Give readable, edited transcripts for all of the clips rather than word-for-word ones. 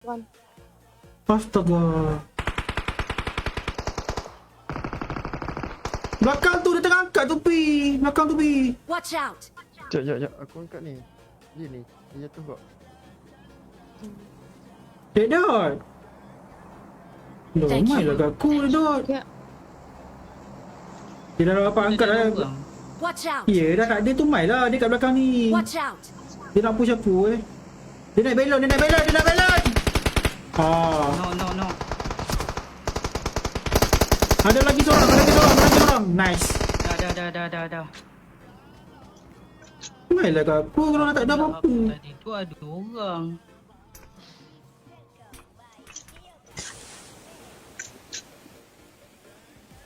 one. Astaga. Belakang tu dia tengah angkat tu pi. Belakang tu pi. Watch out! Jap. Aku angkat ni. Dia ni. Dia jatuh kok. Dia dot. Thank Lomai you. lah kat aku dia dot. Ya. Dia dah dapat angkat Ada dah. orang. Watch out! Ya dah tak ada tu mai lah. Dia kat belakang ni. Watch out! Dia nak push aku eh. Dia naik belon. Ah. No. Ada lagi seorang. Nice. Dah. Mai lah kat aku kalau tak ada apa-apa. Tadi tu ada orang.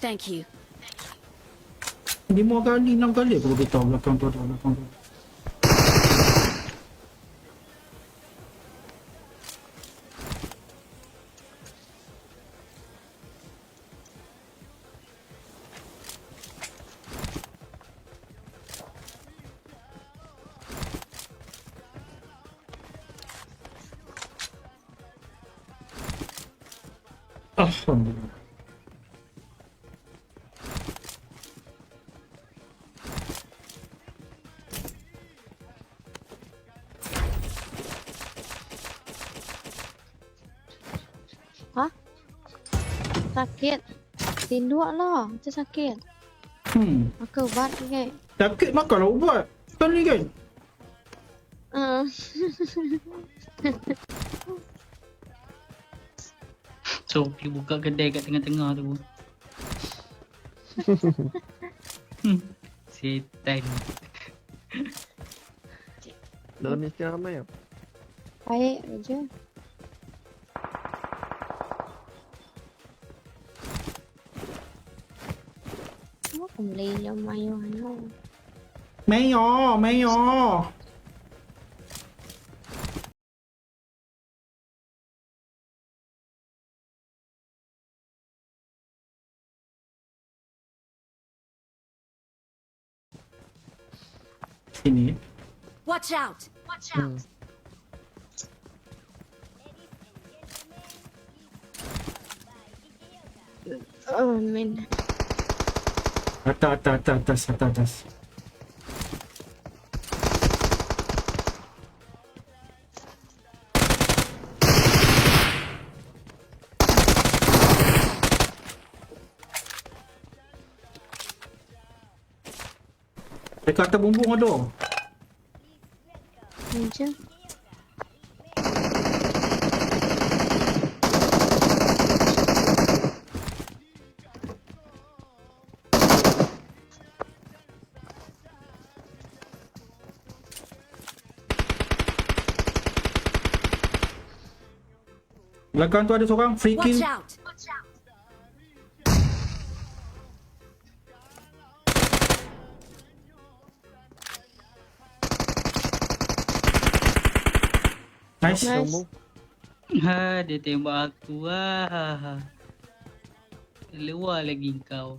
Thank you. 5 kali, 6 kali aku beritahu belakang tu. Alhamdulillah. Hah? Sakit. Tinduk lah. Macam sakit. Makan ubat ke? Sakit makanlah ubat. Kan ni kan? So, pergi buka kedai kat tengah-tengah tu. Setan. Dalam ni still ramai tau. Baik je. Aku beli yang mayo ano. Mayo. Sini. Watch out! Oh, man. Atas. Dekat atas bumbung ada. Macam. Belakang tu ada seorang free Watch kill. out! Nice. Sombong. Dia tembak aku lah. Luar lagi kau.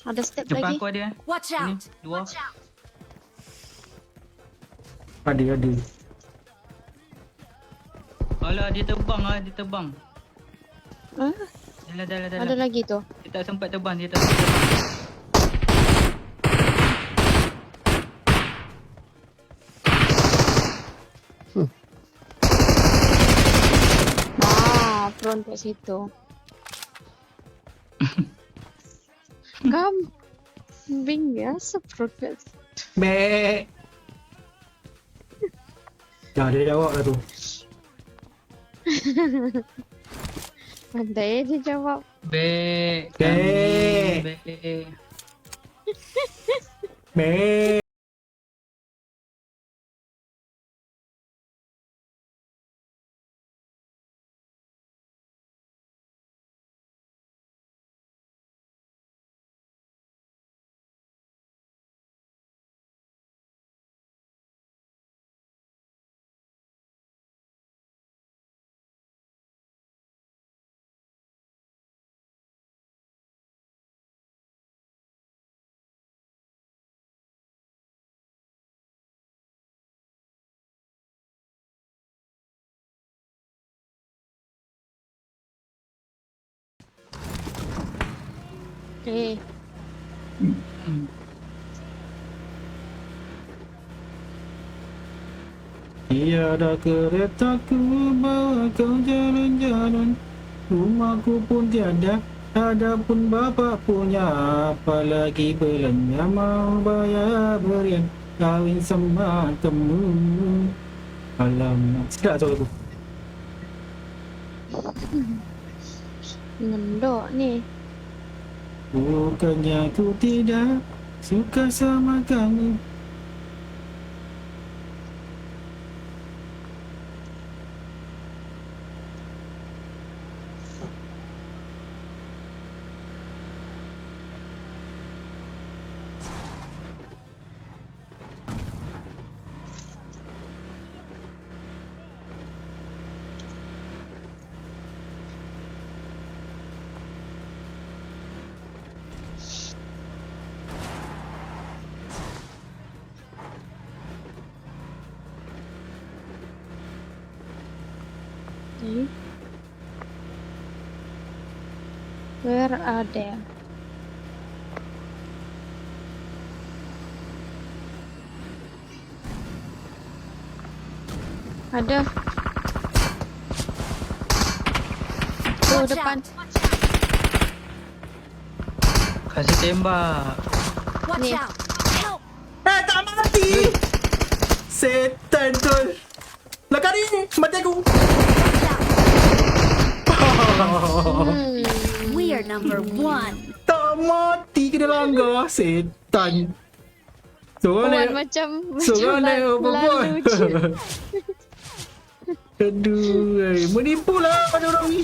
Ada step Depan lagi. aku ada. Watch Ni, out! dua. Ada. Alah, dia terbang. Ah, Dah. ada lagi tu. Dia tak sempat terbang, dia tak sempat terbang. Front kat situ. Kambing biasa front kat situ. Bek. Dah dia jawab lah tu. Pandai dia jawab. Bek. Bek. Bek. Bek. Eh, Hmm. Tiada keretaku bawa kau jalan-jalan, rumahku pun tiada, ada pun bapak punya, apalagi belanja mau bayar berian, kawin sama temu. Alamak, sedap tu lagu. ngendok ni. Bukannya aku tidak suka sama kamu. Eh. Where are they? Ada. Tuh Watch depan. out! Kasih tembak. Watch Ni. out! Help! Tak mati! Setan tu! Lakar ni! Mati aku! We are number 1. Tak mati kena langgar! Setan! Seorang Wan naik... macam Seorang naik apa lalu pun! je. Aduh, menipu lah pada orang ni!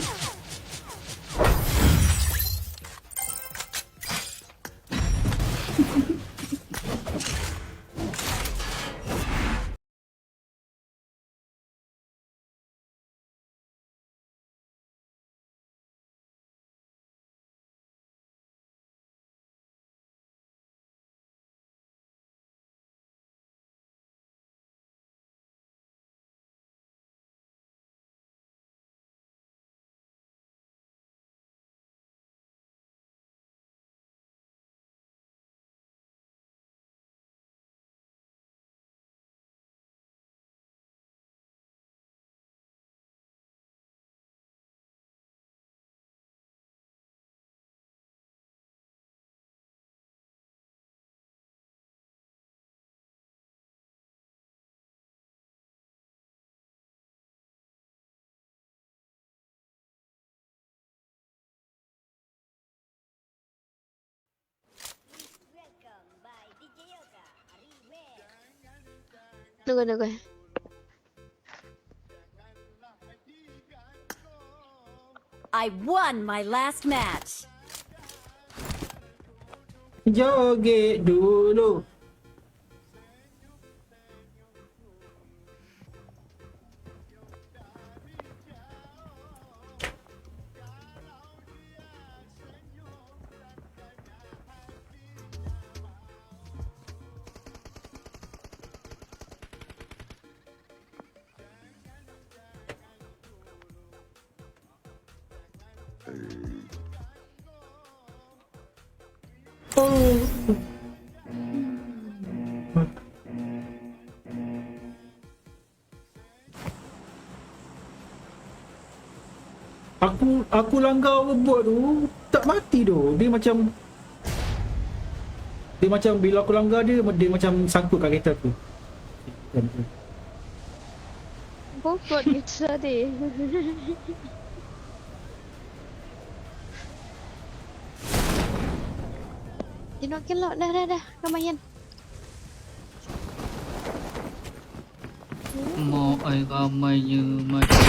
Tunggu. I won my last match. Joget dulu! Aku langgar robot tu tak mati tu. Dia macam bila aku langgar dia macam sangkut kat kereta aku. Bobot gitu tadi. Kelok dah. Lumayan. Mau ai ramainya macam